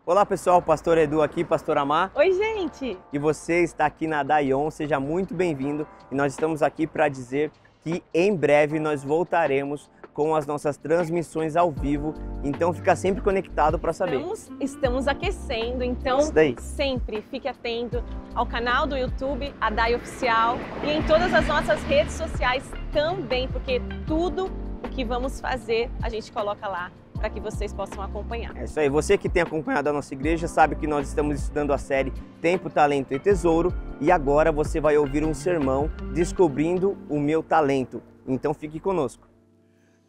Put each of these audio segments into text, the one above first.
Olá pessoal, Pastor Edu aqui, Pastor Amar. Oi, gente! E você está aqui na Daion, seja muito bem-vindo. E nós estamos aqui para dizer que em breve nós voltaremos com as nossas transmissões ao vivo. Então fica sempre conectado para saber. Estamos aquecendo, então sempre fique atento ao canal do YouTube, a Dai Oficial, e em todas as nossas redes sociais também, porque tudo o que vamos fazer a gente coloca lá para que vocês possam acompanhar. É isso aí, você que tem acompanhado a nossa igreja sabe que nós estamos estudando a série Tempo, Talento e Tesouro, e agora você vai ouvir um sermão Descobrindo o Meu Talento. Então fique conosco.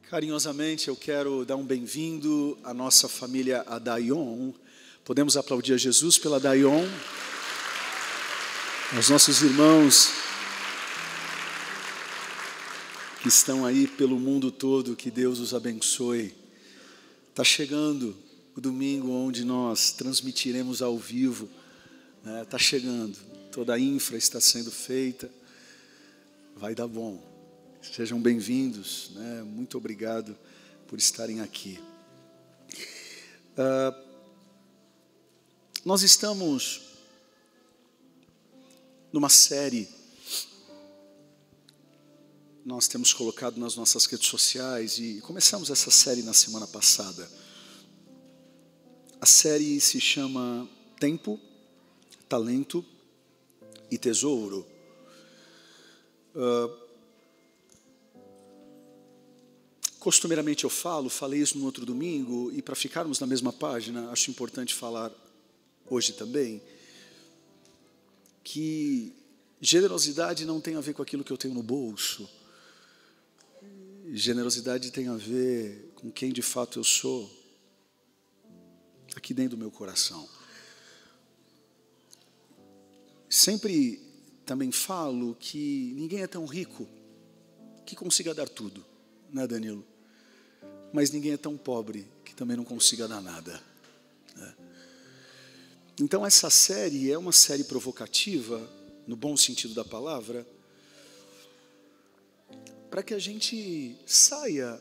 Carinhosamente eu quero dar um bem-vindo à nossa família, a Daion. Podemos aplaudir a Jesus pela Daion. Aos nossos irmãos que estão aí pelo mundo todo, que Deus os abençoe. Está chegando o domingo onde nós transmitiremos ao vivo. Está chegando, toda a infra está sendo feita. Vai dar bom. Sejam bem-vindos, Muito obrigado por estarem aqui. Nós estamos numa série, nós temos colocado nas nossas redes sociais e começamos essa série na semana passada. A série se chama Tempo, Talento e Tesouro. Costumeiramente eu falei isso no outro domingo, e para ficarmos na mesma página, acho importante falar hoje também, que generosidade não tem a ver com aquilo que eu tenho no bolso. Generosidade tem a ver com quem de fato eu sou, aqui dentro do meu coração. Sempre também falo que ninguém é tão rico que consiga dar tudo, né, Danilo? Mas ninguém é tão pobre que também não consiga dar nada. Então essa série é uma série provocativa, no bom sentido da palavra, para que a gente saia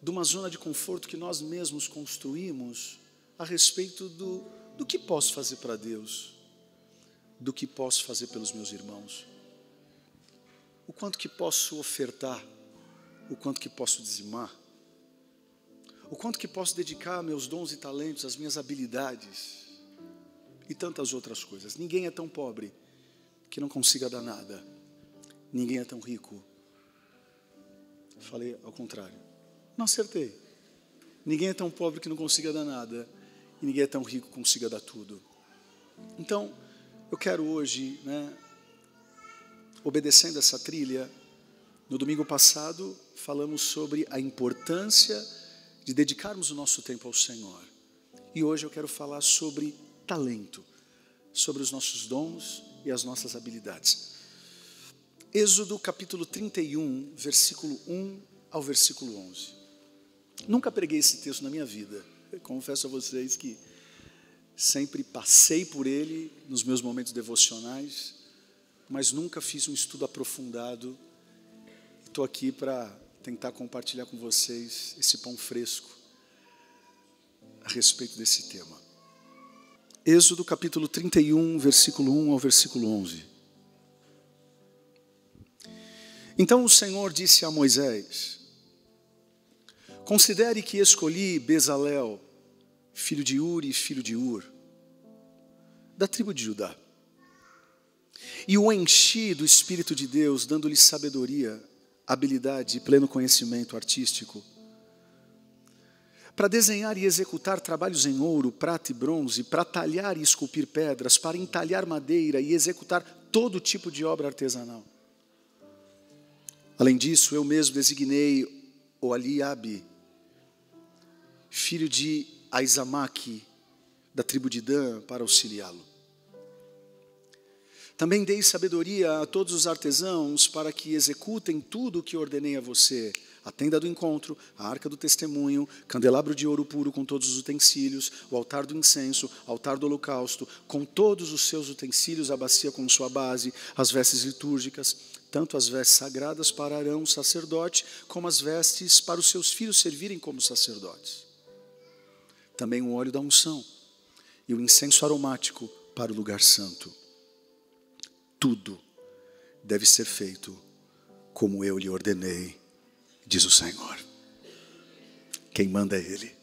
de uma zona de conforto que nós mesmos construímos a respeito do que posso fazer para Deus, do que posso fazer pelos meus irmãos, o quanto que posso ofertar, o quanto que posso dizimar, o quanto que posso dedicar meus dons e talentos, as minhas habilidades e tantas outras coisas. Ninguém é tão pobre que não consiga dar nada. Ninguém é tão rico. Falei ao contrário. Não acertei. Ninguém é tão pobre que não consiga dar nada. E ninguém é tão rico que consiga dar tudo. Então, eu quero hoje, obedecendo essa trilha, no domingo passado falamos sobre a importância de dedicarmos o nosso tempo ao Senhor. E hoje eu quero falar sobre talento, sobre os nossos dons e as nossas habilidades. Êxodo capítulo 31, versículo 1 ao versículo 11. Nunca preguei esse texto na minha vida. Eu confesso a vocês que sempre passei por ele nos meus momentos devocionais, mas nunca fiz um estudo aprofundado. Estou aqui para tentar compartilhar com vocês esse pão fresco a respeito desse tema. Êxodo capítulo 31, versículo 1 ao versículo 11. Então o Senhor disse a Moisés: considere que escolhi Bezalel, filho de Uri, filho de Ur, da tribo de Judá, e o enchi do Espírito de Deus, dando-lhe sabedoria, habilidade e pleno conhecimento artístico, para desenhar e executar trabalhos em ouro, prata e bronze, para talhar e esculpir pedras, para entalhar madeira e executar todo tipo de obra artesanal. Além disso, eu mesmo designei Oholiabe, filho de Aizamaque, da tribo de Dan, para auxiliá-lo. Também dei sabedoria a todos os artesãos para que executem tudo o que ordenei a você: a tenda do encontro, a arca do testemunho, candelabro de ouro puro com todos os utensílios, o altar do incenso, altar do holocausto, com todos os seus utensílios, a bacia com sua base, as vestes litúrgicas, tanto as vestes sagradas para Arão, sacerdote, como as vestes para os seus filhos servirem como sacerdotes. também o óleo da unção e o incenso aromático para o lugar santo. Tudo deve ser feito como eu lhe ordenei, diz o Senhor. Quem manda é Ele,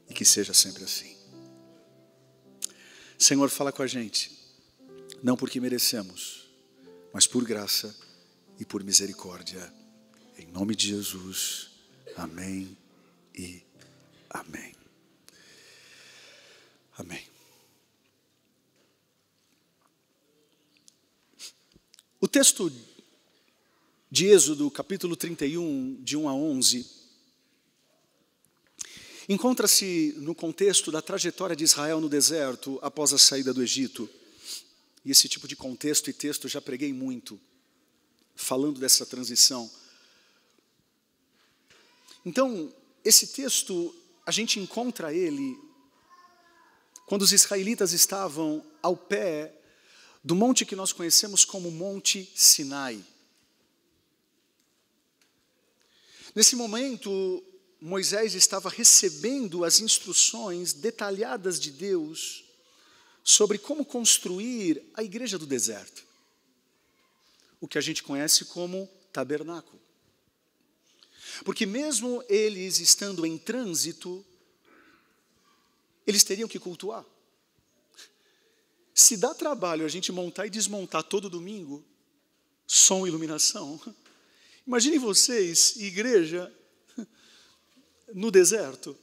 e que seja sempre assim. Senhor, fala com a gente, não porque merecemos, mas por graça e por misericórdia. Em nome de Jesus, amém e amém. Amém. O texto de Êxodo, capítulo 31, de 1 a 11, encontra-se no contexto da trajetória de Israel no deserto após a saída do Egito. E esse tipo de contexto e texto eu já preguei muito, falando dessa transição. Então, esse texto, a gente encontra ele quando os israelitas estavam ao pé do monte que nós conhecemos como Monte Sinai. Nesse momento, Moisés estava recebendo as instruções detalhadas de Deus sobre como construir a igreja do deserto, o que a gente conhece como tabernáculo. Porque mesmo eles estando em trânsito, eles teriam que cultuar. Se dá trabalho a gente montar e desmontar todo domingo, som e iluminação, imaginem vocês, igreja, no deserto.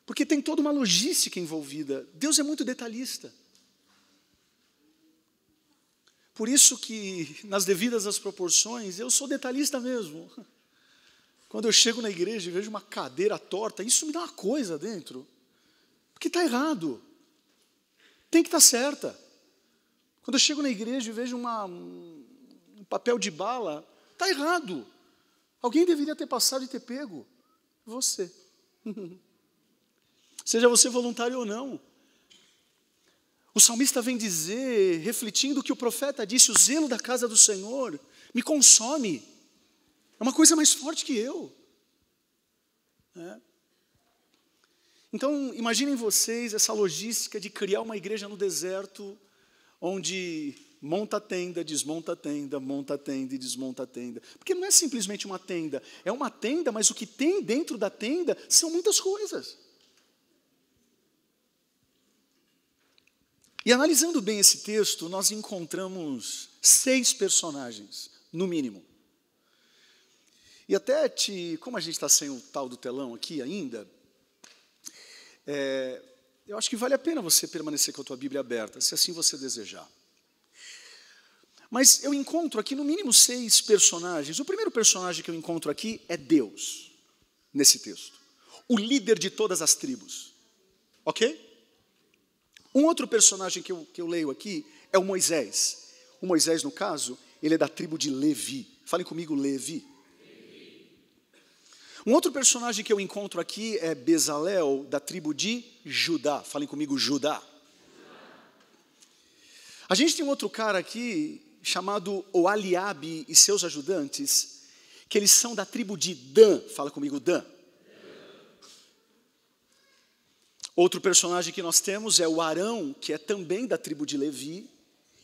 Porque tem toda uma logística envolvida. Deus é muito detalhista. Por isso que, nas devidas as proporções, eu sou detalhista mesmo. Quando eu chego na igreja e vejo uma cadeira torta, isso me dá uma coisa dentro. Porque está errado. Tem que estar certa. Quando eu chego na igreja e vejo um papel de bala, está errado. Alguém deveria ter passado e ter pego. Você. Seja você voluntário ou não. O salmista vem dizer, refletindo o que o profeta disse, o zelo da casa do Senhor me consome. É uma coisa mais forte que eu. Então, imaginem vocês essa logística de criar uma igreja no deserto, onde monta a tenda, desmonta a tenda, monta a tenda e desmonta a tenda. Porque não é simplesmente uma tenda, é uma tenda, mas o que tem dentro da tenda são muitas coisas. E analisando bem esse texto, nós encontramos 6 personagens, no mínimo. E até como a gente está sem o tal do telão aqui ainda, eu acho que vale a pena você permanecer com a tua Bíblia aberta, se assim você desejar. Mas eu encontro aqui no mínimo 6 personagens. O primeiro personagem que eu encontro aqui é Deus, nesse texto. O líder de todas as tribos. Ok? Um outro personagem que eu leio aqui é o Moisés. O Moisés, no caso, ele é da tribo de Levi. Falem comigo, Levi. Um outro personagem que eu encontro aqui é Bezalel, da tribo de Judá. Falem comigo, Judá. A gente tem um outro cara aqui, chamado Oholiabe e seus ajudantes, que eles são da tribo de Dan. Fala comigo, Dan. Outro personagem que nós temos é o Arão, que é também da tribo de Levi,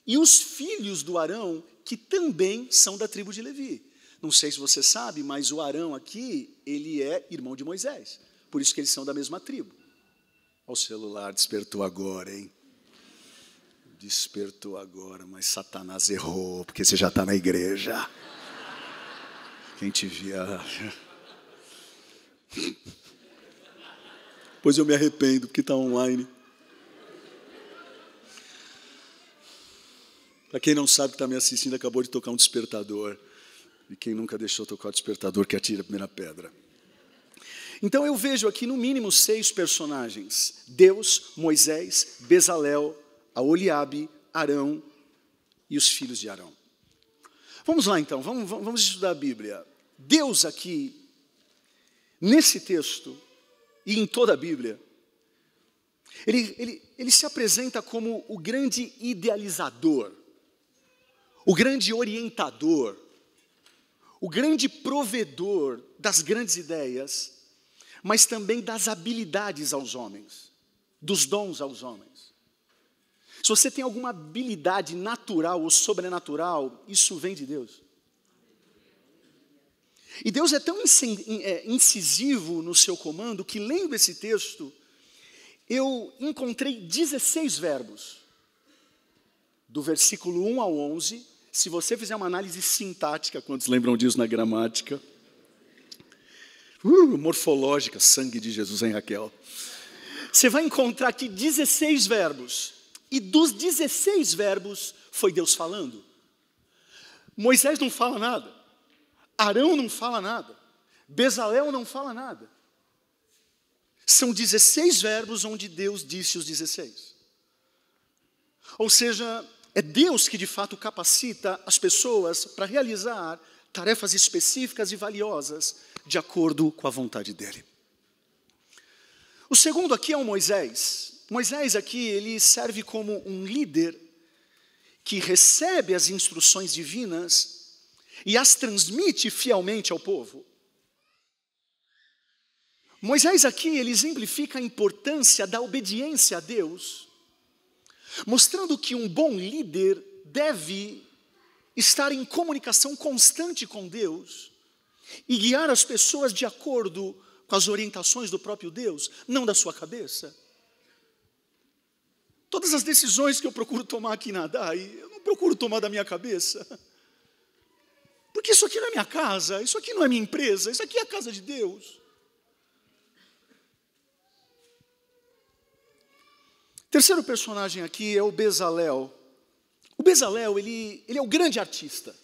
e os filhos do Arão, que também são da tribo de Levi. Não sei se você sabe, mas o Arão aqui, ele é irmão de Moisés. Por isso que eles são da mesma tribo. O celular despertou agora, hein? Despertou agora, mas Satanás errou, porque você já está na igreja. Quem te via... Pois eu me arrependo, porque está online. Para quem não sabe que está me assistindo, acabou de tocar um despertador. E quem nunca deixou tocar o despertador, que atire a primeira pedra. Então eu vejo aqui no mínimo 6 personagens. Deus, Moisés, Bezalel, Oholiabe, Arão e os filhos de Arão. Vamos lá então, vamos estudar a Bíblia. Deus aqui, nesse texto, e em toda a Bíblia, ele se apresenta como o grande idealizador, o grande orientador, o grande provedor das grandes ideias, mas também das habilidades aos homens, dos dons aos homens. Se você tem alguma habilidade natural ou sobrenatural, isso vem de Deus. E Deus é tão incisivo no seu comando que, lendo esse texto, eu encontrei 16 verbos. Do versículo 1 ao 11, se você fizer uma análise sintática, quantos lembram disso na gramática? Morfológica, sangue de Jesus, hein, Raquel? Você vai encontrar aqui 16 verbos. E dos 16 verbos, foi Deus falando. Moisés não fala nada. Arão não fala nada. Bezalel não fala nada. São 16 verbos onde Deus disse os 16. Ou seja, é Deus que de fato capacita as pessoas para realizar tarefas específicas e valiosas de acordo com a vontade dele. O segundo aqui é o Moisés. Moisés aqui, ele serve como um líder que recebe as instruções divinas e as transmite fielmente ao povo. Moisés aqui, ele exemplifica a importância da obediência a Deus, mostrando que um bom líder deve estar em comunicação constante com Deus e guiar as pessoas de acordo com as orientações do próprio Deus, não da sua cabeça. Todas as decisões que eu procuro tomar aqui na ADAI, eu não procuro tomar da minha cabeça. Porque isso aqui não é minha casa, isso aqui não é minha empresa, isso aqui é a casa de Deus. Terceiro personagem aqui é o Bezalel. O Bezalel, ele é o grande artista.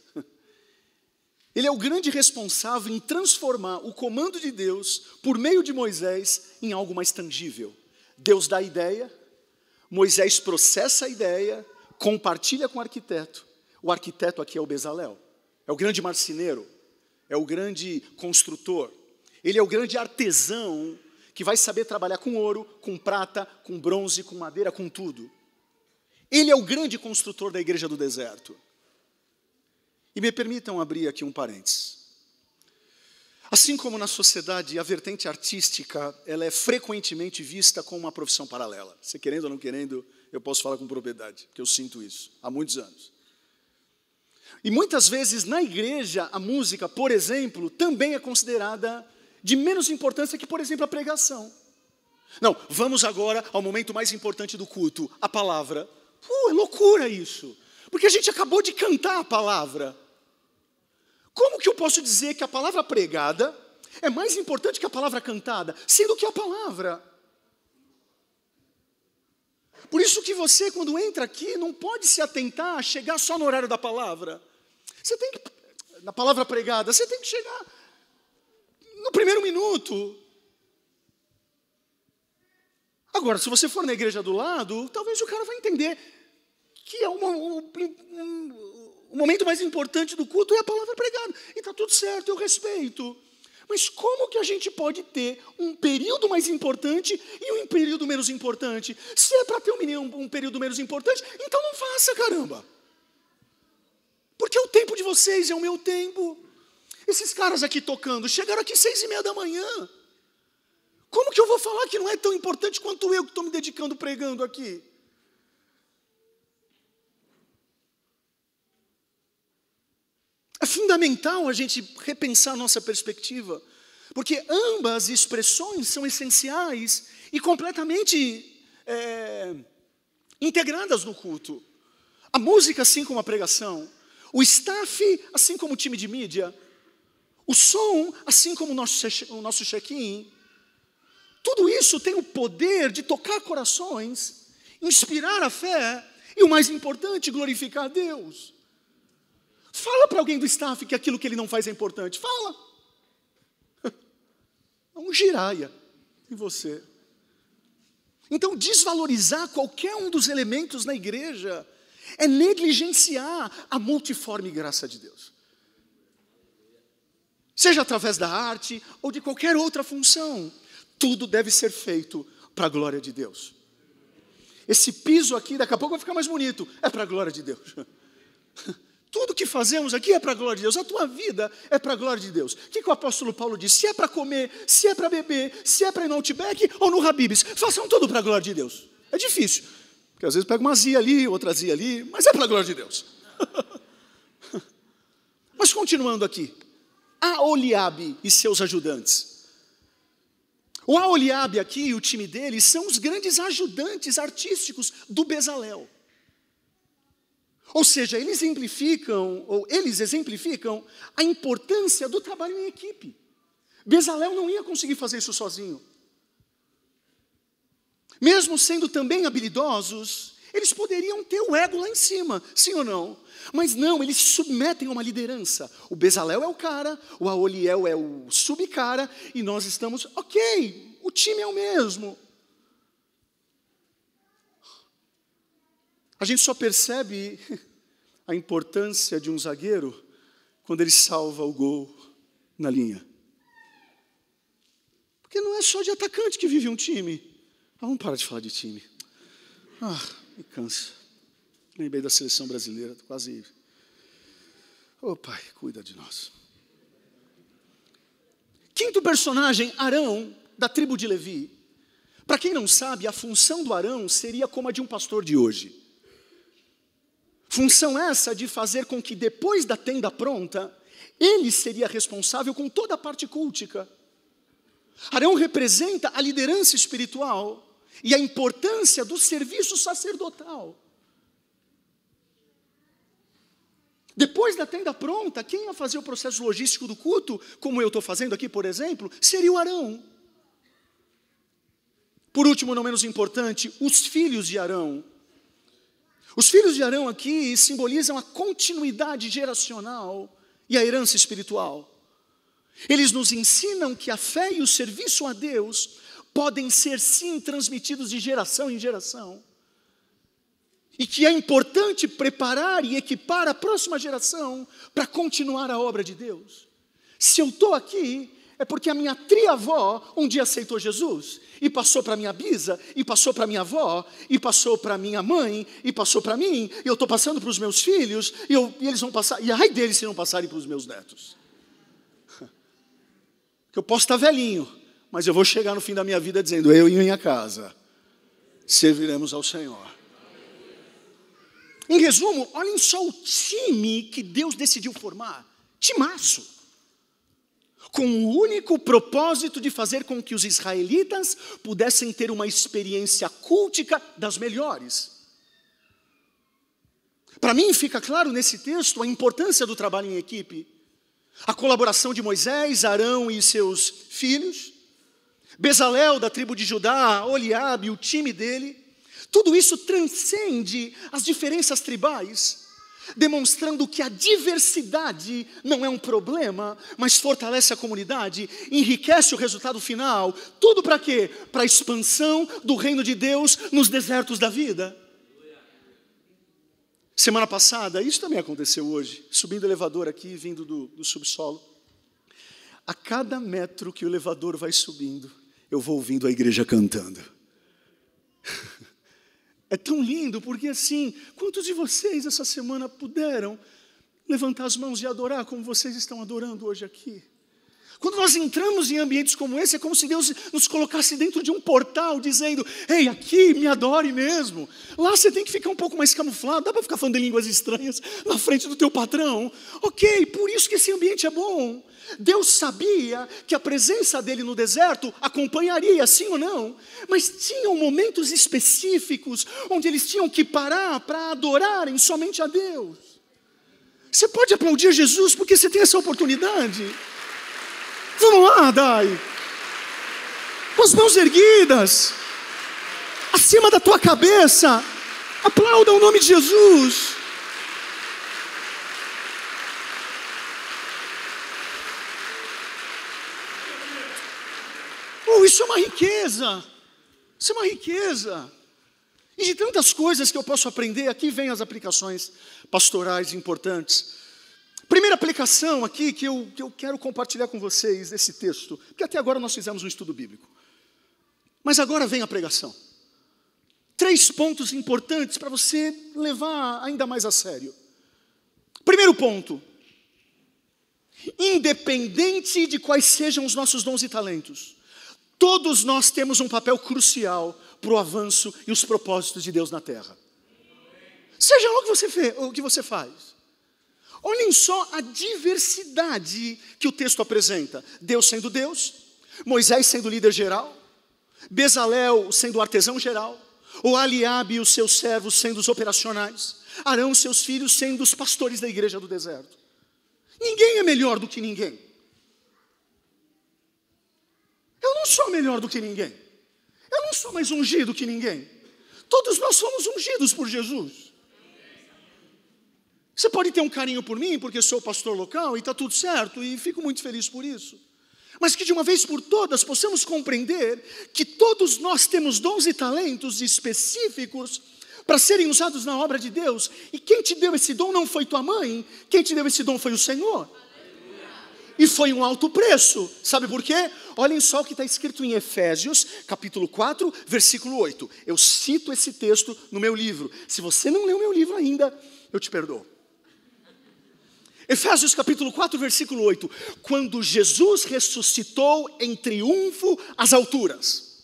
Ele é o grande responsável em transformar o comando de Deus, por meio de Moisés, em algo mais tangível. Deus dá a ideia, Moisés processa a ideia, compartilha com o arquiteto. O arquiteto aqui é o Bezalel. É o grande marceneiro, é o grande construtor. Ele é o grande artesão que vai saber trabalhar com ouro, com prata, com bronze, com madeira, com tudo. Ele é o grande construtor da igreja do deserto. E me permitam abrir aqui um parênteses. Assim como na sociedade, a vertente artística, ela é frequentemente vista como uma profissão paralela. Você querendo ou não querendo, eu posso falar com propriedade, porque eu sinto isso há muitos anos. E muitas vezes na igreja, a música, por exemplo, também é considerada de menos importância que, por exemplo, a pregação. Não, vamos agora ao momento mais importante do culto, a palavra. É loucura isso, porque a gente acabou de cantar a palavra. Como que eu posso dizer que a palavra pregada é mais importante que a palavra cantada, sendo que a palavra? Por isso que você, quando entra aqui, não pode se atentar a chegar só no horário da palavra. Você tem que, na palavra pregada, você tem que chegar no primeiro minuto. Agora, se você for na igreja do lado, talvez o cara vai entender que é o momento mais importante do culto é a palavra pregada. E está tudo certo, eu respeito. Mas como que a gente pode ter um período mais importante e um período menos importante? Se é para ter um período menos importante, então não faça, caramba. Porque o tempo de vocês é o meu tempo. Esses caras aqui tocando, chegaram aqui 6:30 da manhã. Como que eu vou falar que não é tão importante quanto eu que estou me dedicando pregando aqui? É fundamental a gente repensar a nossa perspectiva, porque ambas expressões são essenciais e completamente integradas no culto. A música, assim como a pregação, o staff, assim como o time de mídia, o som, assim como o nosso check-in, tudo isso tem o poder de tocar corações, inspirar a fé e, o mais importante, glorificar a Deus. Fala para alguém do staff que aquilo que ele não faz é importante. Fala. É um giraia em você. Então, desvalorizar qualquer um dos elementos na igreja é negligenciar a multiforme graça de Deus. Seja através da arte ou de qualquer outra função, tudo deve ser feito para a glória de Deus. Esse piso aqui, daqui a pouco vai ficar mais bonito, é para a glória de Deus. Tudo que fazemos aqui é para a glória de Deus. A tua vida é para a glória de Deus. O que o apóstolo Paulo diz? Se é para comer, se é para beber, se é para ir no Outback ou no Habib's, façam tudo para a glória de Deus. É difícil, porque às vezes pega uma zia ali, outra zia ali, mas é para a glória de Deus. Mas continuando aqui, Aholiabe e seus ajudantes. O Aholiabe aqui e o time dele são os grandes ajudantes artísticos do Bezalel. Ou seja, eles exemplificam a importância do trabalho em equipe. Bezalel não ia conseguir fazer isso sozinho. Mesmo sendo também habilidosos, eles poderiam ter o ego lá em cima, sim ou não? Mas não, eles se submetem a uma liderança. O Bezalel é o cara, o Aholiel é o subcara, e nós estamos, ok, o time é o mesmo. A gente só percebe a importância de um zagueiro quando ele salva o gol na linha. Porque não é só de atacante que vive um time. Vamos parar de falar de time. Me cansa. Lembrei da seleção brasileira, quase. Pai, cuida de nós. Quinto personagem, Arão, da tribo de Levi. Para quem não sabe, a função do Arão seria como a de um pastor de hoje. Função essa de fazer com que depois da tenda pronta, ele seria responsável com toda a parte cultica. Arão representa a liderança espiritual e a importância do serviço sacerdotal. Depois da tenda pronta, quem ia fazer o processo logístico do culto, como eu estou fazendo aqui, por exemplo, seria o Arão. Por último, não menos importante, os filhos de Arão. Os filhos de Arão aqui simbolizam a continuidade geracional e a herança espiritual. Eles nos ensinam que a fé e o serviço a Deus podem ser sim transmitidos de geração em geração. E que é importante preparar e equipar a próxima geração para continuar a obra de Deus. Se eu estou aqui, é porque a minha tria-avó um dia aceitou Jesus, e passou para minha bisa, e passou para minha avó, e passou para minha mãe, e passou para mim, e eu estou passando para os meus filhos, e eles vão passar, e ai deles se não passarem para os meus netos. Que eu posso estar velhinho, mas eu vou chegar no fim da minha vida dizendo, eu e minha casa serviremos ao Senhor. Em resumo, olhem só o time que Deus decidiu formar. Timaço. Com o único propósito de fazer com que os israelitas pudessem ter uma experiência cultica das melhores. Para mim fica claro nesse texto a importância do trabalho em equipe. A colaboração de Moisés, Arão e seus filhos. Bezalel, da tribo de Judá, Aholiabe, o time dele. Tudo isso transcende as diferenças tribais, demonstrando que a diversidade não é um problema, mas fortalece a comunidade, enriquece o resultado final. Tudo para quê? Para a expansão do reino de Deus nos desertos da vida. Semana passada, isso também aconteceu hoje, subindo o elevador aqui, vindo do subsolo. A cada metro que o elevador vai subindo, eu vou ouvindo a igreja cantando. É tão lindo, porque assim, quantos de vocês essa semana puderam levantar as mãos e adorar como vocês estão adorando hoje aqui? Quando nós entramos em ambientes como esse, é como se Deus nos colocasse dentro de um portal, dizendo, ei, aqui me adore mesmo. Lá você tem que ficar um pouco mais camuflado, dá para ficar falando em línguas estranhas na frente do teu patrão. Ok, por isso que esse ambiente é bom. Deus sabia que a presença dele no deserto acompanharia, sim ou não? Mas tinham momentos específicos onde eles tinham que parar para adorarem somente a Deus. Você pode aplaudir Jesus porque você tem essa oportunidade. Vamos lá, Dai. Com as mãos erguidas, acima da tua cabeça, aplauda o nome de Jesus. Isso é uma riqueza, isso é uma riqueza. E de tantas coisas que eu posso aprender, aqui vem as aplicações pastorais importantes. Primeira aplicação aqui que eu quero compartilhar com vocês desse texto, porque até agora nós fizemos um estudo bíblico. Mas agora vem a pregação. 3 pontos importantes para você levar ainda mais a sério. Primeiro ponto. Independente de quais sejam os nossos dons e talentos, todos nós temos um papel crucial para o avanço e os propósitos de Deus na terra. Seja lá o que você faz. Olhem só a diversidade que o texto apresenta. Deus sendo Deus, Moisés sendo líder geral, Bezalel sendo artesão geral, Oliabe e os seus servos sendo os operacionais, Arão e seus filhos sendo os pastores da igreja do deserto. Ninguém é melhor do que ninguém. Eu não sou melhor do que ninguém. Eu não sou mais ungido que ninguém. Todos nós somos ungidos por Jesus. Você pode ter um carinho por mim, porque sou pastor local e está tudo certo, e fico muito feliz por isso. Mas que de uma vez por todas possamos compreender que todos nós temos dons e talentos específicos para serem usados na obra de Deus. E quem te deu esse dom não foi tua mãe, quem te deu esse dom foi o Senhor. E foi um alto preço. Sabe por quê? Olhem só o que está escrito em Efésios, capítulo 4, versículo 8. Eu cito esse texto no meu livro. Se você não leu meu livro ainda, eu te perdoo. Efésios capítulo 4, versículo 8. Quando Jesus ressuscitou em triunfo às alturas,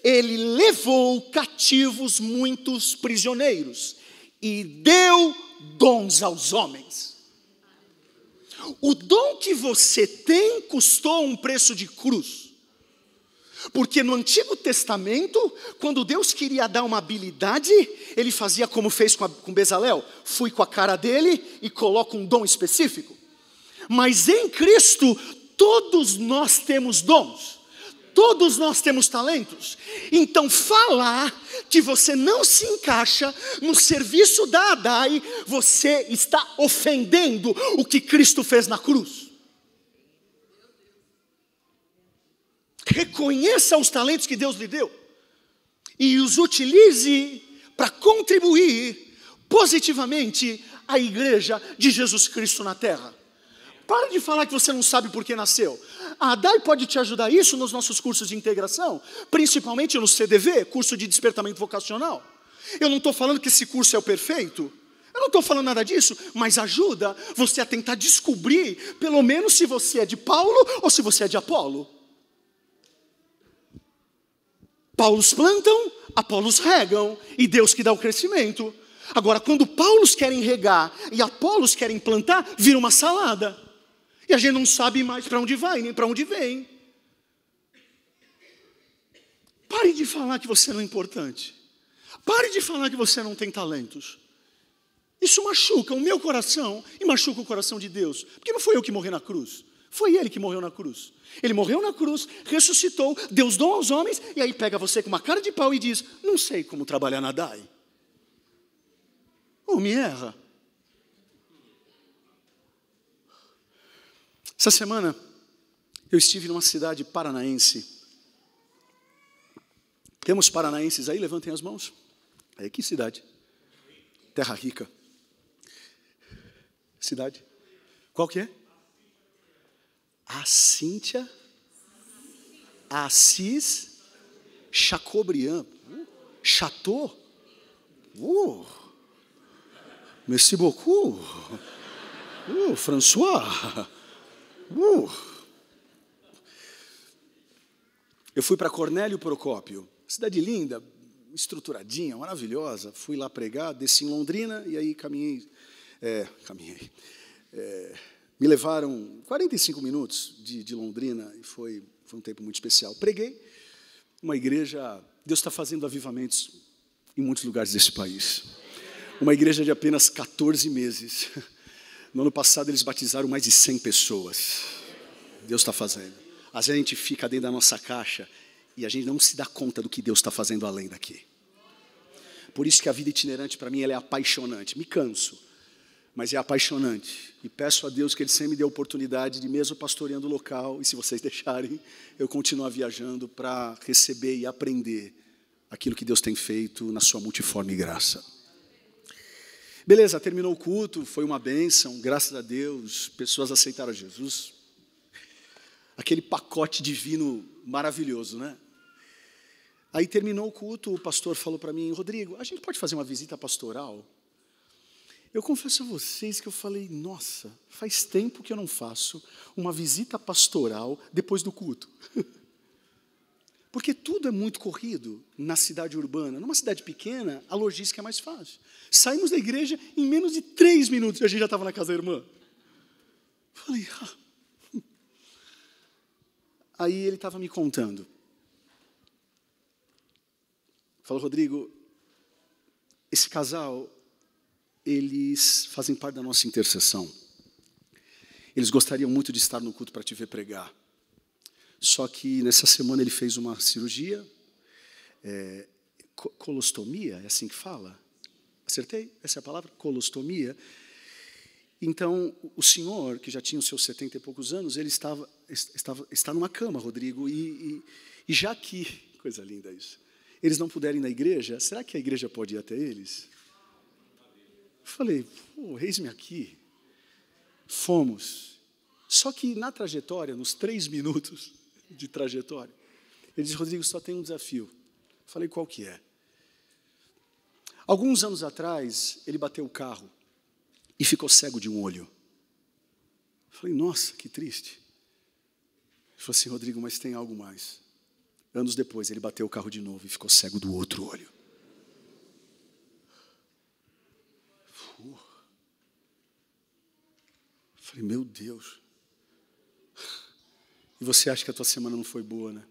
ele levou cativos muitos prisioneiros e deu dons aos homens. O dom que você tem custou um preço de cruz. Porque no Antigo Testamento, quando Deus queria dar uma habilidade, ele fazia como fez com Bezalel. Fui com a cara dele e coloco um dom específico. Mas em Cristo, todos nós temos dons. Todos nós temos talentos. Então falar que você não se encaixa no serviço da ADAI, você está ofendendo o que Cristo fez na cruz. Reconheça os talentos que Deus lhe deu e os utilize para contribuir positivamente à igreja de Jesus Cristo na terra. Para de falar que você não sabe por que nasceu. A ADAI pode te ajudar isso nos nossos cursos de integração, principalmente no CDV, curso de despertamento vocacional. Eu não estou falando que esse curso é o perfeito, eu não estou falando nada disso, mas ajuda você a tentar descobrir, pelo menos se você é de Paulo ou se você é de Apolo. Paulos plantam, Apolos regam, e Deus que dá o crescimento. Agora, quando Paulos querem regar e Apolos querem plantar, vira uma salada. E a gente não sabe mais para onde vai, nem para onde vem. Pare de falar que você não é importante. Pare de falar que você não tem talentos. Isso machuca o meu coração e machuca o coração de Deus. Porque não foi eu que morri na cruz. Foi Ele que morreu na cruz. Ele morreu na cruz, ressuscitou, deu os dons aos homens, e aí pega você com uma cara de pau e diz, não sei como trabalhar na ADAI. Ou me erra. Essa semana, eu estive numa cidade paranaense. Temos paranaenses aí? Levantem as mãos. Aí, que cidade? Terra Rica. Cidade? Qual que é? A Cíntia Assis Chateaubriand. Chateau? Merci beaucoup. François. Eu fui para Cornélio Procópio. Cidade linda, estruturadinha, maravilhosa. Fui lá pregar, desci em Londrina e aí caminhei. Me levaram 45 minutos de Londrina e foi um tempo muito especial. Preguei uma igreja, Deus está fazendo avivamentos em muitos lugares desse país. Uma igreja de apenas 14 meses. No ano passado eles batizaram mais de 100 pessoas. Deus está fazendo. Às vezes a gente fica dentro da nossa caixa e a gente não se dá conta do que Deus está fazendo além daqui. Por isso que a vida itinerante para mim ela é apaixonante. Me canso, mas é apaixonante. E peço a Deus que Ele sempre me dê a oportunidade de, mesmo pastoreando o local, e se vocês deixarem, eu continuar viajando para receber e aprender aquilo que Deus tem feito na sua multiforme graça. Beleza, terminou o culto, foi uma bênção, graças a Deus, pessoas aceitaram a Jesus. Aquele pacote divino maravilhoso, né? Aí terminou o culto, o pastor falou para mim, Rodrigo, a gente pode fazer uma visita pastoral? Eu confesso a vocês que eu falei, nossa, faz tempo que eu não faço uma visita pastoral depois do culto. Porque tudo é muito corrido na cidade urbana. Numa cidade pequena, a logística é mais fácil. Saímos da igreja, em menos de 3 minutos, a gente já estava na casa da irmã. Falei, Aí ele estava me contando. Falou, Rodrigo, esse casal, eles fazem parte da nossa intercessão. Eles gostariam muito de estar no culto para te ver pregar. Só que nessa semana ele fez uma cirurgia, colostomia, é assim que fala? Acertei? Essa é a palavra? Colostomia. Então, o senhor, que já tinha os seus 70 e poucos anos, ele está numa cama, Rodrigo, e já que, coisa linda isso, eles não puderem ir na igreja, será que a igreja pode ir até eles? Falei, eis-me aqui. Fomos. Só que na trajetória, nos 3 minutos de trajetória, ele disse, Rodrigo, só tem um desafio. Falei, qual que é? Alguns anos atrás, ele bateu o carro e ficou cego de um olho. Falei, nossa, que triste. Ele falou assim, Rodrigo, mas tem algo mais. Anos depois, ele bateu o carro de novo e ficou cego do outro olho. Falei, meu Deus. E você acha que a tua semana não foi boa, né?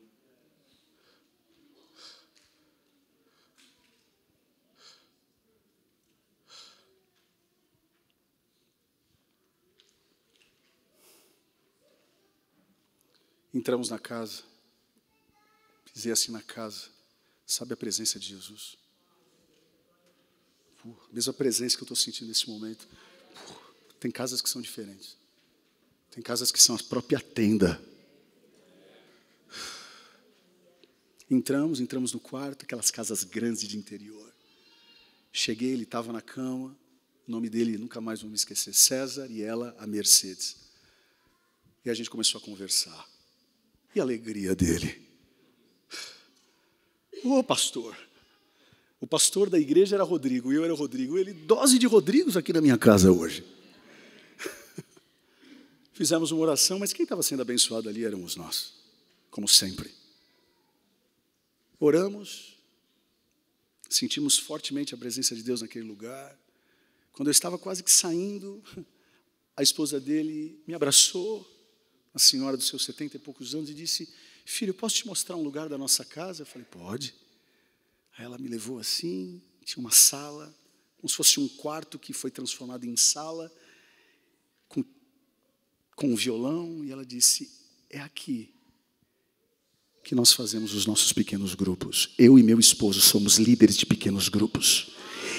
Entramos na casa, pisei assim na casa, sabe a presença de Jesus? Mesma presença que eu estou sentindo nesse momento. Tem casas que são diferentes. Tem casas que são a própria tenda. Entramos no quarto, aquelas casas grandes de interior. Cheguei, ele estava na cama, o nome dele nunca mais vou me esquecer, César, e ela, a Mercedes. E a gente começou a conversar. E a alegria dele. Pastor. O pastor da igreja era Rodrigo, eu era Rodrigo. Ele, dose de Rodrigos aqui na minha casa hoje. Fizemos uma oração, mas quem estava sendo abençoado ali éramos nós, como sempre. Oramos, sentimos fortemente a presença de Deus naquele lugar. Quando eu estava quase que saindo, a esposa dele me abraçou, a senhora dos seus 70 e poucos anos, e disse, filho, posso te mostrar um lugar da nossa casa? Eu falei, pode. Aí ela me levou assim, tinha uma sala, como se fosse um quarto que foi transformado em sala, com um violão, e ela disse, é aqui que nós fazemos os nossos pequenos grupos. Eu e meu esposo somos líderes de pequenos grupos.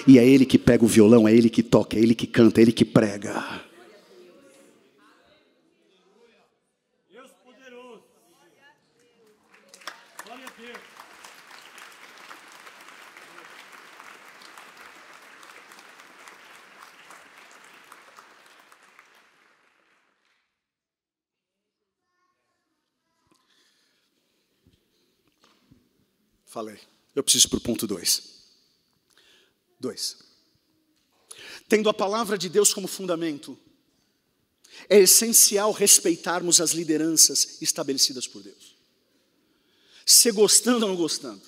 E é ele que pega o violão, é ele que toca, é ele que canta, é ele que prega. Deus poderoso. Glória a Deus. Falei. Eu preciso para o ponto 2. Tendo a palavra de Deus como fundamento, é essencial respeitarmos as lideranças estabelecidas por Deus. Se gostando ou não gostando,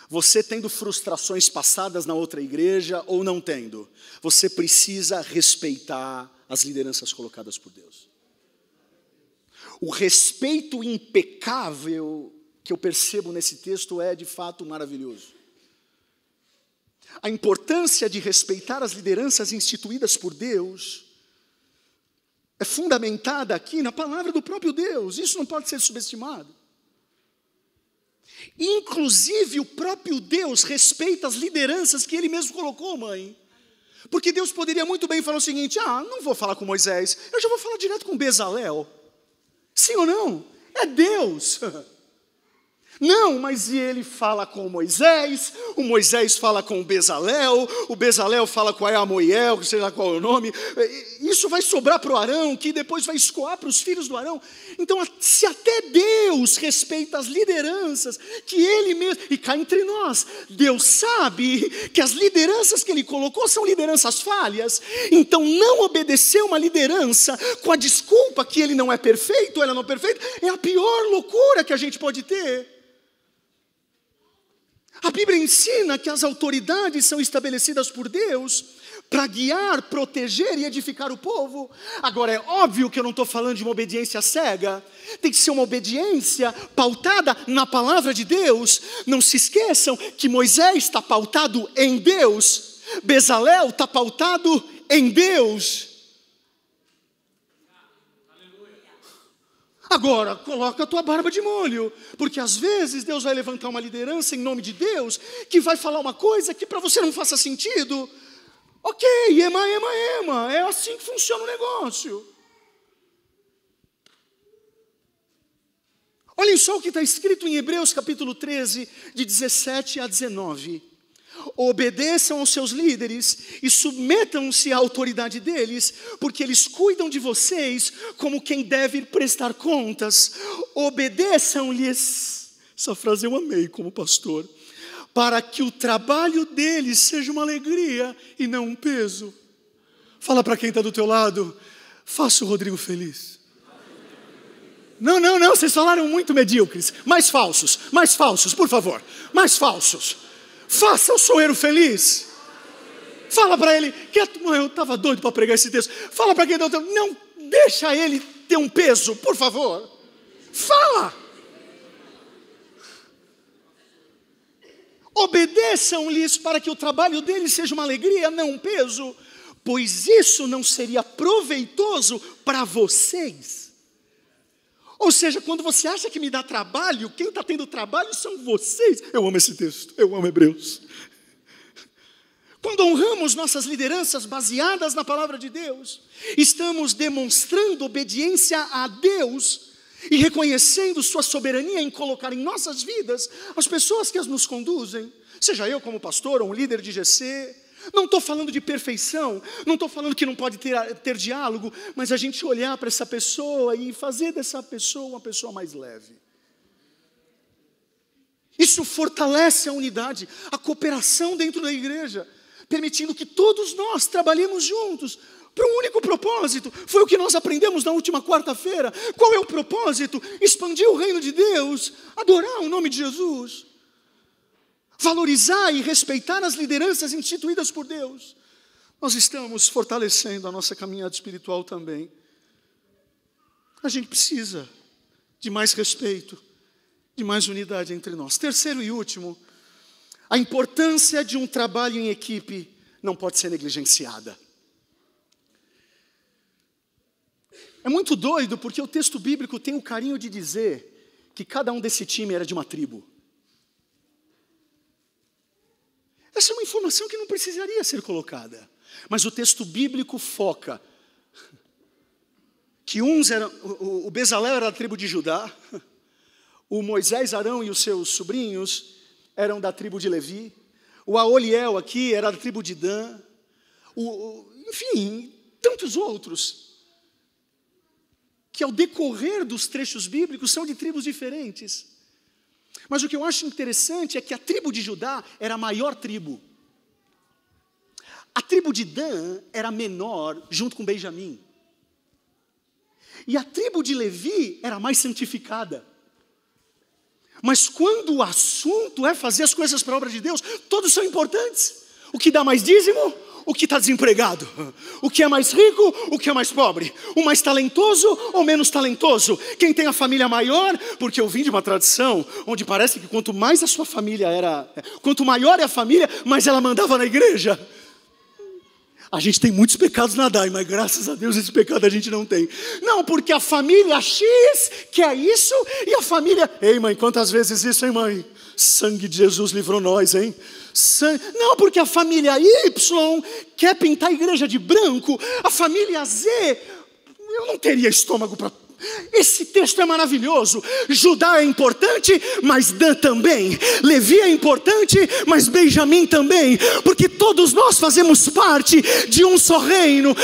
você tendo frustrações passadas na outra igreja ou não tendo, você precisa respeitar as lideranças colocadas por Deus. O respeito impecável que eu percebo nesse texto é de fato maravilhoso. A importância de respeitar as lideranças instituídas por Deus é fundamentada aqui na palavra do próprio Deus. Isso não pode ser subestimado. Inclusive o próprio Deus respeita as lideranças que Ele mesmo colocou, mãe. Porque Deus poderia muito bem falar o seguinte, não vou falar com Moisés, eu já vou falar direto com Bezalel. Sim ou não? É Deus. Não, mas ele fala com Moisés, o Moisés fala com o Bezalel fala com a Amoiel, sei lá qual é o nome, isso vai sobrar para o Arão, que depois vai escoar para os filhos do Arão. Então, se até Deus respeita as lideranças que Ele mesmo, e cá entre nós, Deus sabe que as lideranças que Ele colocou são lideranças falhas, então não obedecer uma liderança com a desculpa que ele não é perfeito, ela não é perfeita, é a pior loucura que a gente pode ter. A Bíblia ensina que as autoridades são estabelecidas por Deus para guiar, proteger e edificar o povo. Agora, é óbvio que eu não estou falando de uma obediência cega. Tem que ser uma obediência pautada na palavra de Deus. Não se esqueçam que Moisés está pautado em Deus. Bezalel está pautado em Deus. Agora, coloca a tua barba de molho, porque às vezes Deus vai levantar uma liderança em nome de Deus, que vai falar uma coisa que para você não faça sentido. Ok, ema, é assim que funciona o negócio. Olhem só o que está escrito em Hebreus capítulo 13, de 17 a 19. Obedeçam aos seus líderes e submetam-se à autoridade deles, porque eles cuidam de vocês como quem deve prestar contas. Obedeçam-lhes, essa frase eu amei como pastor, para que o trabalho deles seja uma alegria e não um peso. Fala para quem está do teu lado, faça o Rodrigo feliz. Não, vocês falaram muito medíocres, mais falsos, por favor, mais falsos. Faça o soeiro feliz. Fala para ele, eu estava doido para pregar esse texto. Fala para quem não deixa ele ter um peso, por favor. Fala. Obedeçam-lhes para que o trabalho deles seja uma alegria, não um peso, pois isso não seria proveitoso para vocês. Ou seja, quando você acha que me dá trabalho, quem está tendo trabalho são vocês. Eu amo esse texto, eu amo Hebreus. Quando honramos nossas lideranças baseadas na palavra de Deus, estamos demonstrando obediência a Deus e reconhecendo sua soberania em colocar em nossas vidas as pessoas que nos conduzem. Seja eu como pastor ou um líder de GC. Não estou falando de perfeição, não estou falando que não pode ter diálogo, mas a gente olhar para essa pessoa e fazer dessa pessoa uma pessoa mais leve. Isso fortalece a unidade, a cooperação dentro da igreja, permitindo que todos nós trabalhemos juntos para um único propósito. Foi o que nós aprendemos na última quarta-feira. Qual é o propósito? Expandir o reino de Deus, adorar o nome de Jesus. Valorizar e respeitar as lideranças instituídas por Deus. Nós estamos fortalecendo a nossa caminhada espiritual também. A gente precisa de mais respeito, de mais unidade entre nós. Terceiro e último, a importância de um trabalho em equipe não pode ser negligenciada. É muito doido porque o texto bíblico tem o carinho de dizer que cada um desse time era de uma tribo. Essa é uma informação que não precisaria ser colocada. Mas o texto bíblico foca que uns eram, o Bezalel era da tribo de Judá, o Moisés, Arão e os seus sobrinhos eram da tribo de Levi, o Aoliel aqui era da tribo de Dan, enfim, tantos outros, que ao decorrer dos trechos bíblicos são de tribos diferentes. Mas o que eu acho interessante é que a tribo de Judá era a maior tribo. A tribo de Dan era menor, junto com Benjamim. E a tribo de Levi era mais santificada. Mas quando o assunto é fazer as coisas para a obra de Deus, todos são importantes. O que dá mais dízimo, o que está desempregado, o que é mais rico, o que é mais pobre, o mais talentoso ou menos talentoso, quem tem a família maior, porque eu vim de uma tradição onde parece que quanto mais a sua família era, quanto maior é a família, mais ela mandava na igreja. A gente tem muitos pecados na DAI, mas graças a Deus esse pecado a gente não tem. Não, porque a família X quer isso e a família... Ei mãe, quantas vezes isso, hein mãe? Sangue de Jesus livrou nós, hein? Não, porque a família Y quer pintar a igreja de branco, a família Z, eu não teria estômago para... Esse texto é maravilhoso. Judá é importante, mas Dan também. Levi é importante, mas Benjamim também. Porque todos nós fazemos parte de um só reino.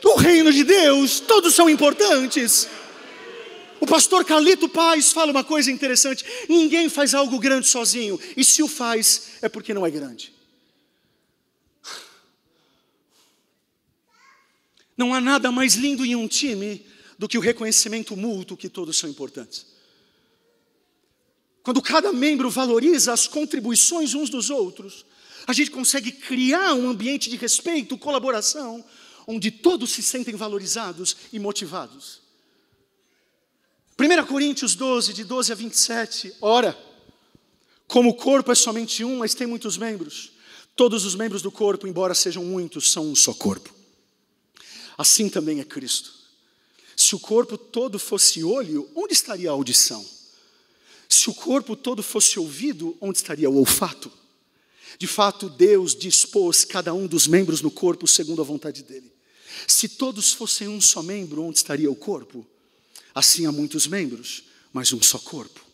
O reino de Deus, todos são importantes. O pastor Carlito Paz fala uma coisa interessante: ninguém faz algo grande sozinho, e se o faz, é porque não é grande. Não há nada mais lindo em um time do que o reconhecimento mútuo que todos são importantes. Quando cada membro valoriza as contribuições uns dos outros, a gente consegue criar um ambiente de respeito, colaboração, onde todos se sentem valorizados e motivados. 1 Coríntios 12, de 12 a 27, ora, como o corpo é somente um, mas tem muitos membros, todos os membros do corpo, embora sejam muitos, são um só corpo. Assim também é Cristo. Se o corpo todo fosse olho, onde estaria a audição? Se o corpo todo fosse ouvido, onde estaria o olfato? De fato, Deus dispôs cada um dos membros no corpo segundo a vontade dele. Se todos fossem um só membro, onde estaria o corpo? Assim há muitos membros, mas um só corpo.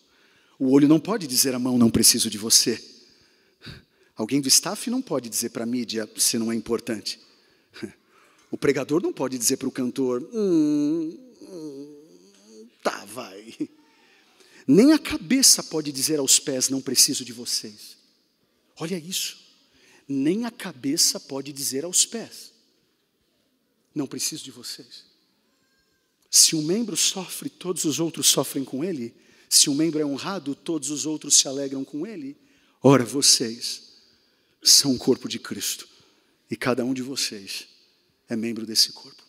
O olho não pode dizer à mão, não preciso de você. Alguém do staff não pode dizer para a mídia, você não é importante. O pregador não pode dizer para o cantor, tá, vai. Nem a cabeça pode dizer aos pés, não preciso de vocês. Olha isso. Nem a cabeça pode dizer aos pés, não preciso de vocês. Se um membro sofre, todos os outros sofrem com ele. Se um membro é honrado, todos os outros se alegram com ele. Ora, vocês são o corpo de Cristo, e cada um de vocês é membro desse corpo.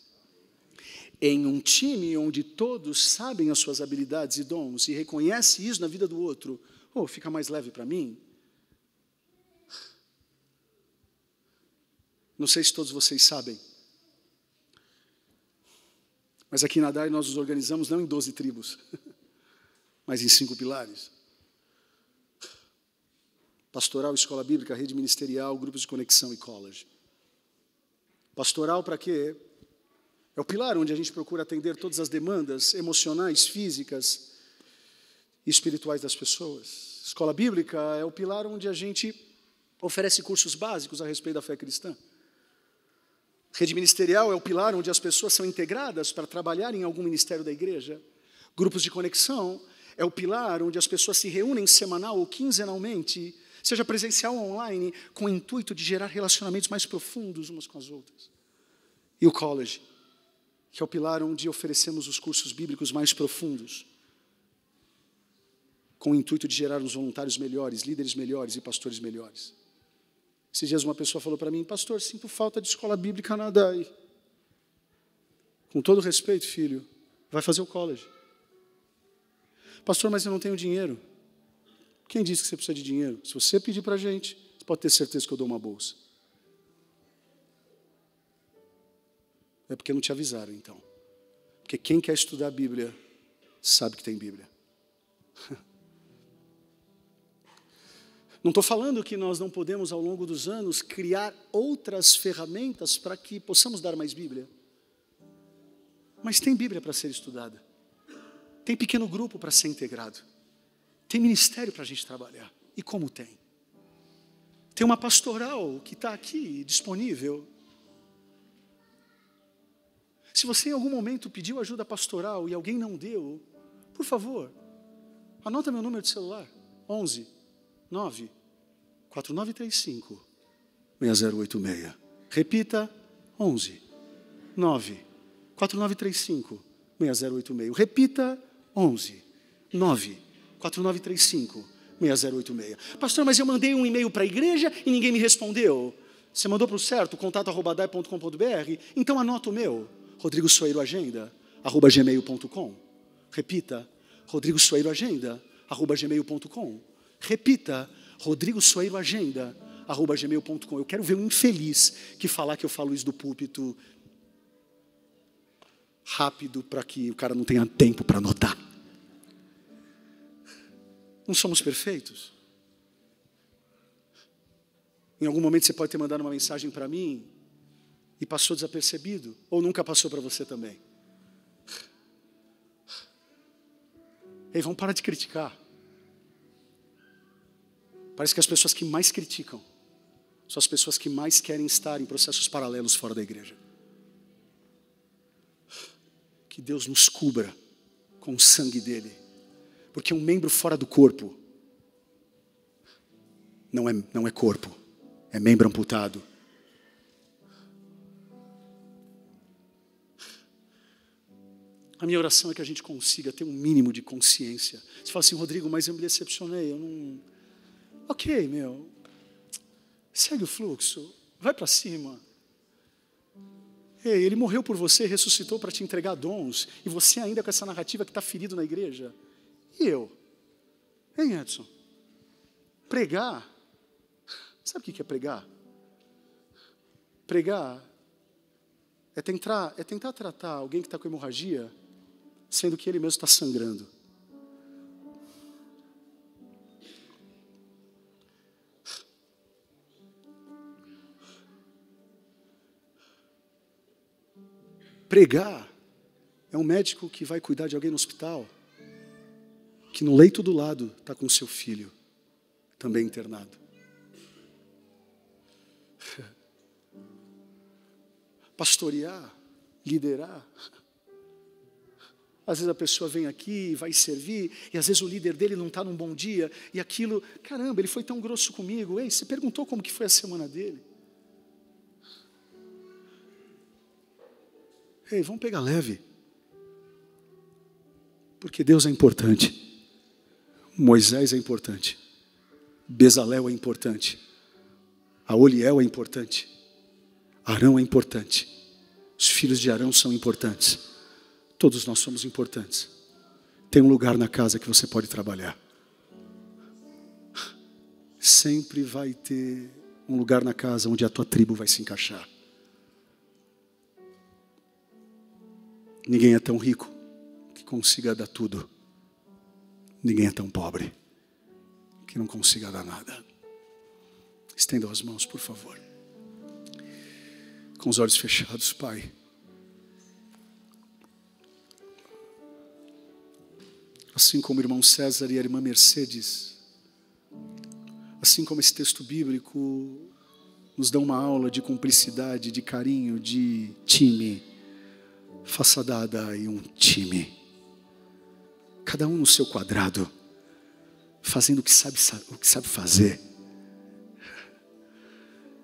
Em um time onde todos sabem as suas habilidades e dons e reconhecem isso na vida do outro, fica mais leve para mim. Não sei se todos vocês sabem, mas aqui na DAI nós nos organizamos não em 12 tribos, mas em 5 pilares. Pastoral, escola bíblica, rede ministerial, grupos de conexão e college. Pastoral para quê? É o pilar onde a gente procura atender todas as demandas emocionais, físicas e espirituais das pessoas. Escola bíblica é o pilar onde a gente oferece cursos básicos a respeito da fé cristã. Rede ministerial é o pilar onde as pessoas são integradas para trabalhar em algum ministério da igreja. Grupos de conexão é o pilar onde as pessoas se reúnem semanal ou quinzenalmente, seja presencial ou online, com o intuito de gerar relacionamentos mais profundos umas com as outras. E o college, que é o pilar onde oferecemos os cursos bíblicos mais profundos, com o intuito de gerar uns voluntários melhores, líderes melhores e pastores melhores. Esses dias uma pessoa falou para mim, pastor, sinto falta de escola bíblica na DAI. Com todo respeito, filho, vai fazer o college. Pastor, mas eu não tenho dinheiro. Quem disse que você precisa de dinheiro? Se você pedir para a gente, você pode ter certeza que eu dou uma bolsa. É porque não te avisaram, então. Porque quem quer estudar a Bíblia sabe que tem Bíblia. Não estou falando que nós não podemos, ao longo dos anos, criar outras ferramentas para que possamos dar mais Bíblia. Mas tem Bíblia para ser estudada. Tem pequeno grupo para ser integrado. Tem ministério para a gente trabalhar. E como tem? Tem uma pastoral que está aqui, disponível. Se você em algum momento pediu ajuda pastoral e alguém não deu, por favor, anota meu número de celular, 11 9 4935 6086. Repita, 11 9 4935 6086. Repita, 11 9 4935 6086. Pastor, mas eu mandei um e-mail para a igreja e ninguém me respondeu. Você mandou para o certo, contato@dai.com.br? Então anota o meu, rodrigosoeiroagenda@gmail.com. Repita, rodrigosoeiroagenda@gmail.com. Repita, rodrigosoeiroagenda@gmail.com. Eu quero ver um infeliz que falar que eu falo isso do púlpito rápido para que o cara não tenha tempo para anotar. Não somos perfeitos. Em algum momento você pode ter mandado uma mensagem para mim e passou desapercebido, ou nunca passou para você também. Ei, vamos parar de criticar. Parece que as pessoas que mais criticam são as pessoas que mais querem estar em processos paralelos fora da igreja. que Deus nos cubra com o sangue dele. Porque um membro fora do corpo não é corpo, é membro amputado. A minha oração é que a gente consiga ter um mínimo de consciência. Você fala assim, Rodrigo, mas eu me decepcionei, eu não... Ok, meu, segue o fluxo, vai para cima. Ei, ele morreu por você, ressuscitou para te entregar dons, e você ainda com essa narrativa que está ferido na igreja. E eu? Hein, Edson? Pregar? Sabe o que é pregar? Pregar é tentar tratar alguém que está com hemorragia, sendo que ele mesmo está sangrando. Pregar é um médico que vai cuidar de alguém no hospital, que no leito do lado está com seu filho, também internado. Pastorear, liderar. Às vezes a pessoa vem aqui, vai servir, e às vezes o líder dele não está num bom dia, e aquilo, caramba, ele foi tão grosso comigo. Ei, você perguntou como que foi a semana dele? Ei, vamos pegar leve. Porque Deus é importante. Moisés é importante. Bezalel é importante. Aoliel é importante. Arão é importante. Os filhos de Arão são importantes. Todos nós somos importantes. Tem um lugar na casa que você pode trabalhar. Sempre vai ter um lugar na casa onde a tua tribo vai se encaixar. Ninguém é tão rico que consiga dar tudo. Ninguém é tão pobre que não consiga dar nada. Estendam as mãos, por favor. Com os olhos fechados, Pai. Assim como o irmão César e a irmã Mercedes, assim como esse texto bíblico nos dá uma aula de cumplicidade, de carinho, de time, faça dada em um time, cada um no seu quadrado, fazendo o que sabe fazer.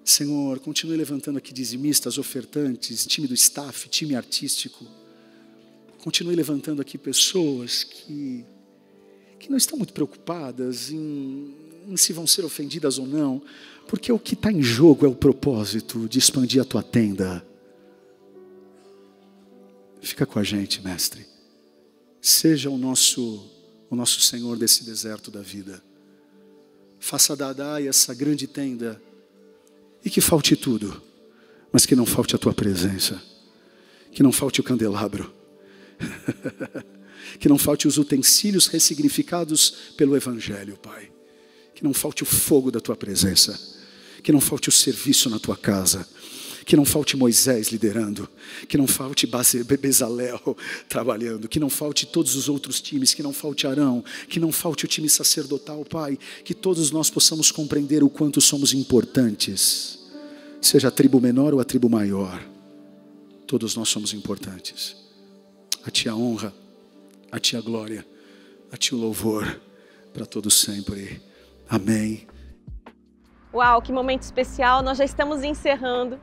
Senhor, continue levantando aqui dizimistas, ofertantes, time do staff, time artístico. Continue levantando aqui pessoas que não estão muito preocupadas em se vão ser ofendidas ou não, porque o que está em jogo é o propósito de expandir a tua tenda. Fica com a gente, mestre. Seja o nosso Senhor desse deserto da vida. Faça da Adai essa grande tenda, e que falte tudo, mas que não falte a tua presença, que não falte o candelabro, que não falte os utensílios ressignificados pelo Evangelho, Pai. Que não falte o fogo da tua presença, que não falte o serviço na tua casa, que não falte Moisés liderando, que não falte Bezalel trabalhando, que não falte todos os outros times, que não falte Arão, que não falte o time sacerdotal, Pai, que todos nós possamos compreender o quanto somos importantes, seja a tribo menor ou a tribo maior, todos nós somos importantes. A Ti a honra, a Ti a glória, a Ti o louvor, para todos sempre. Amém. Uau, que momento especial, nós já estamos encerrando.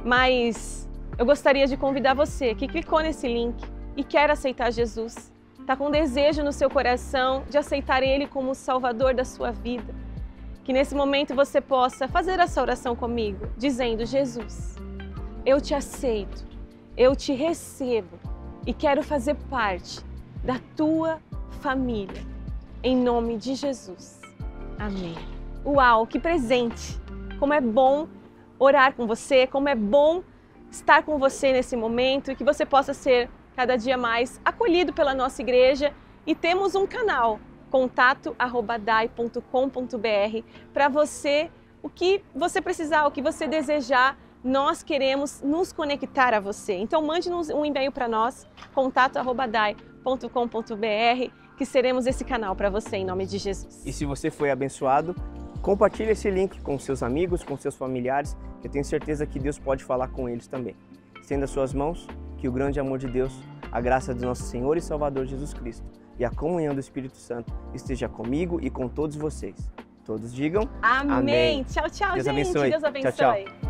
Mas eu gostaria de convidar você que clicou nesse link e quer aceitar Jesus, está com desejo no seu coração de aceitar Ele como o Salvador da sua vida, que nesse momento você possa fazer essa oração comigo, dizendo: Jesus, eu te aceito, eu te recebo e quero fazer parte da tua família, em nome de Jesus. Amém. Uau, que presente! Como é bom orar com você, como é bom estar com você nesse momento e que você possa ser cada dia mais acolhido pela nossa igreja. E temos um canal, contato@dai.com.br, para você, o que você precisar, o que você desejar, nós queremos nos conectar a você. Então mande-nos um e-mail para nós, contato@dai.com.br, que seremos esse canal para você em nome de Jesus. E se você foi abençoado, compartilhe esse link com seus amigos, com seus familiares, que eu tenho certeza que Deus pode falar com eles também. Estenda suas mãos, que o grande amor de Deus a graça do nosso Senhor e Salvador Jesus Cristo e a comunhão do Espírito Santo esteja comigo e com todos vocês. Todos digam amém. Tchau, tchau, Deus gente. abençoe. Deus abençoe. Tchau, tchau.